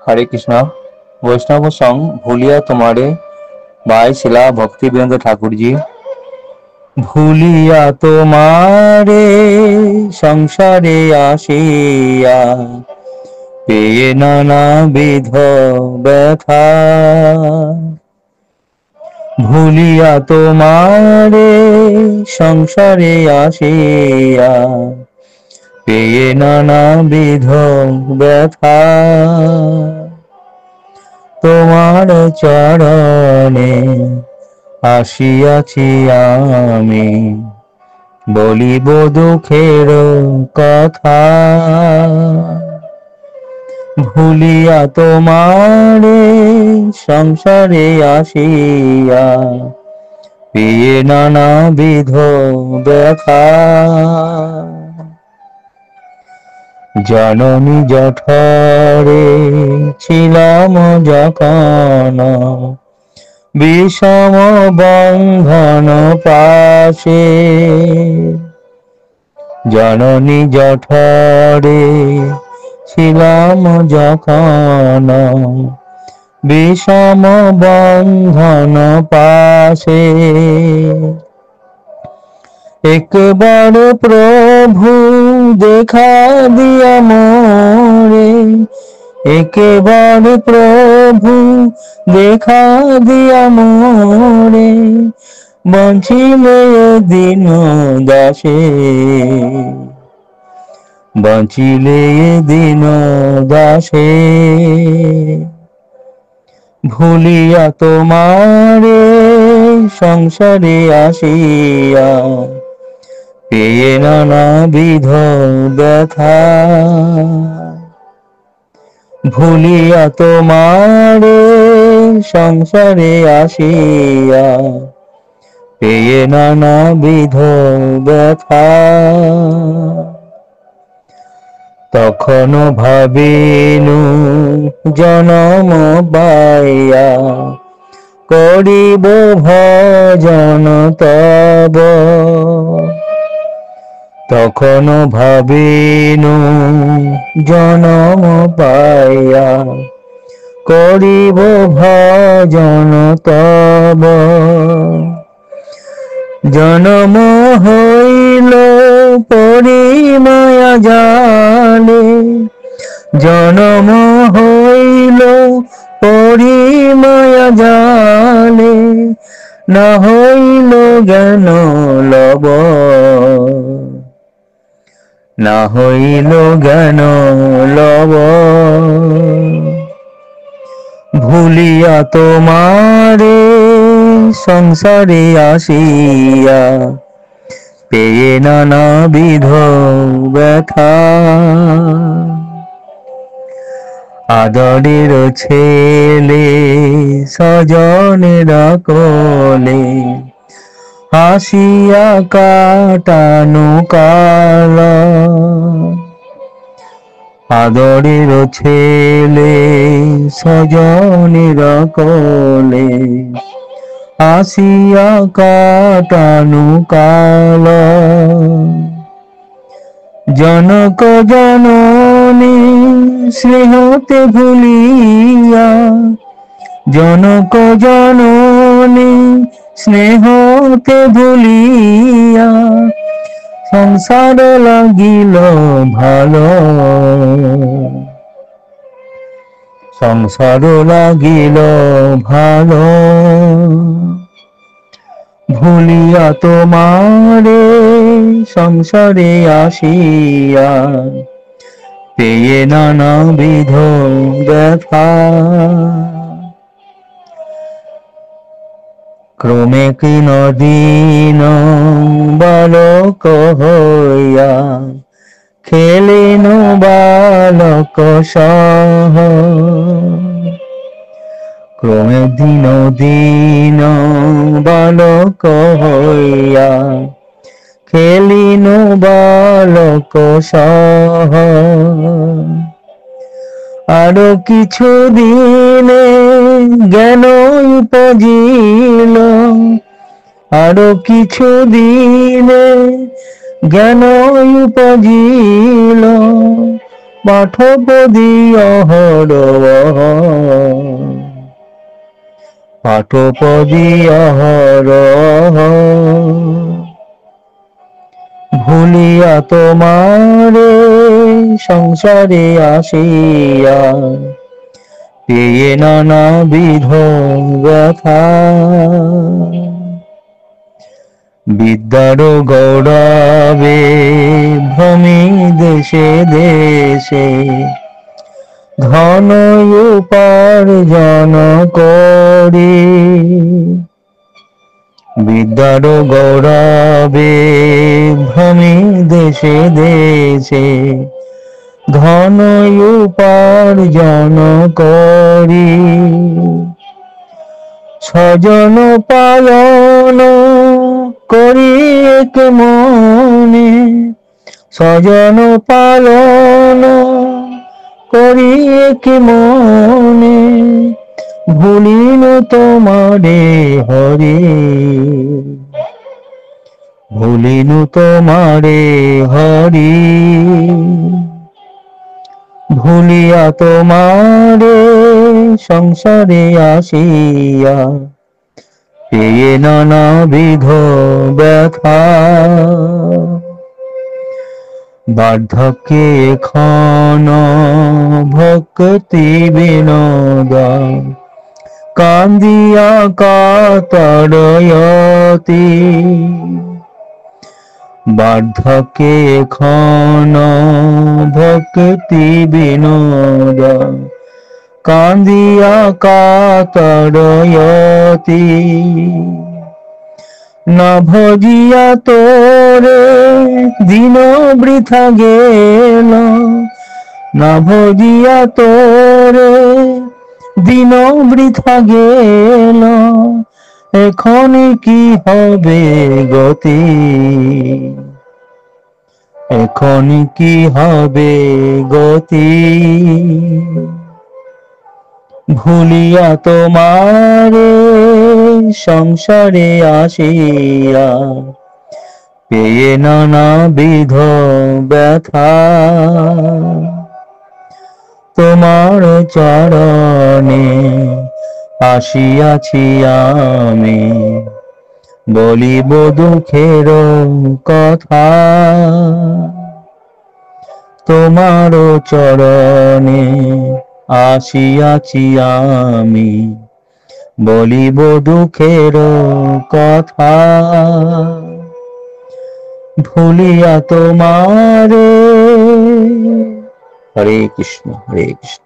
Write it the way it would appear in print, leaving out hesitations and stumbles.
हरे कृष्णा। वैष्णव संग भूलिया तुम्हारे बाय शिला भक्ति विनोद ठाकुर जी। भूलिया तुम्हारे संसारे आशिया पेये नाना विध व्यथा। भूलिया तुम्हारे संसारे आशिया পেয়ে নানাবিধ ব্যথা। তোমার চরণে আসিয়াছি আমি, বলিব দুঃখের কথা। ভুলিয়া তোমারে সংসারে আসিয়া পেয়ে নানাবিধ ব্যথা। জননী জঠরে ছিলাম যখন বিষম বন্ধন পাশে। জননী জঠরে ছিলাম যখন বিষম বন্ধন পাশে। একবার প্রভু দেখা দিয়া মোরে, একবার প্রভু দেখা দিয়া মোরে, বঞ্চিলে দিন দাসে, বঞ্চিলে দিন দাসে। ভুলিয়া তোমারে সংসারে আসিয়া পেয়ে নানাবিধ ব্যথা। ভুলিয়া তোমারে সংসারে আসিয়া পেয়ে নানাবিধ ব্যথা। তখন ভাবিনু জনম পাইয়া করিব ভজন তব। তখন ভাবিনু জনম পাইয়া করিব ভজন তব। জনম হইল পরিমায়া জালে, জনম হইল পরিমায়া জালে, না হইল জ্ঞান লব, না হইল জ্ঞান লব। ভুলিয়া তোমারে সংসারে আসিয়া পেয়ে নানাবিধ ব্যথা। আদরের ছেলে স্বজনেরা কোলে হাসিয়া কাটানো কাল। আদরের ছেলে স্বজনেরা কোলে আসিয়া কাটানো কাল। জনক জননী স্নেহতে ভুলিয়া, জনক জননী স্নেহতে ভুলিয়া সংসার লাগিল ভালো, সংসার লাগিল ভালো। ভুলিয়া তোমারে সংসারে আসিয়া পেয়ে নানাবিধ ব্যথা। ক্রমে কিন দিন বালক হইয়া খেলিন বালক সহ। ক্রমে দিন দিন বালক হইয়া খেলিন বালক সহ। আরো কিছু দিনে জ্ঞান উপজিল, আরো কিছু দিনে জ্ঞান উপজিল, পাঠপদী অহরহ, পাঠপদী অহরহ। ভুলিয়া তোমারে সংসারে আসিয়া, পেয়ে নানাবিধ ব্যথা। বিদ্যার গৌরবে ভ্রমি দেশে দেশে, ধন উপার্জন করি। বিদ্যার গৌরবে ভ্রমি দেশে দেশে, ধন উপার্জন করি। স্বজন পালন করি এক মনে, স্বজন পালন করি এক মনে, ভুলিন তোমারে হরি, ভুলিন তোমারে হরি। ভুলিয়া তোমারে সংসারে আসিয়া, পেয়ে নানাবিধ ব্যথা। বার্ধক্যে ক্ষণ ভক্তি বিনোদা, কান্দিয়া কাতরয়তি। বার্ধক্যে ক্ষণ ভক্তি বিনোদা, কান্দিয়া কাতরয়তি। না ভজিয়া তোরে দিন বৃথা গেল, না ভজিয়া তোরে দিন বৃথা গেল। এখন কি হবে গতি, এখন কি হবে গতি। ভুলিয়া তোমারে সংসারে আসিয়া, পেয়ে নানাবিধ ব্যথা। তোমার চরণে আসিয়াছি আমি, বলিব দুঃখের কথা। তোমার চরণে আসিয়াছি আমি, বলিব দুঃখের কথা। ভুলিয়া তোমারে। হরে কৃষ্ণ, হরে কৃষ্ণ।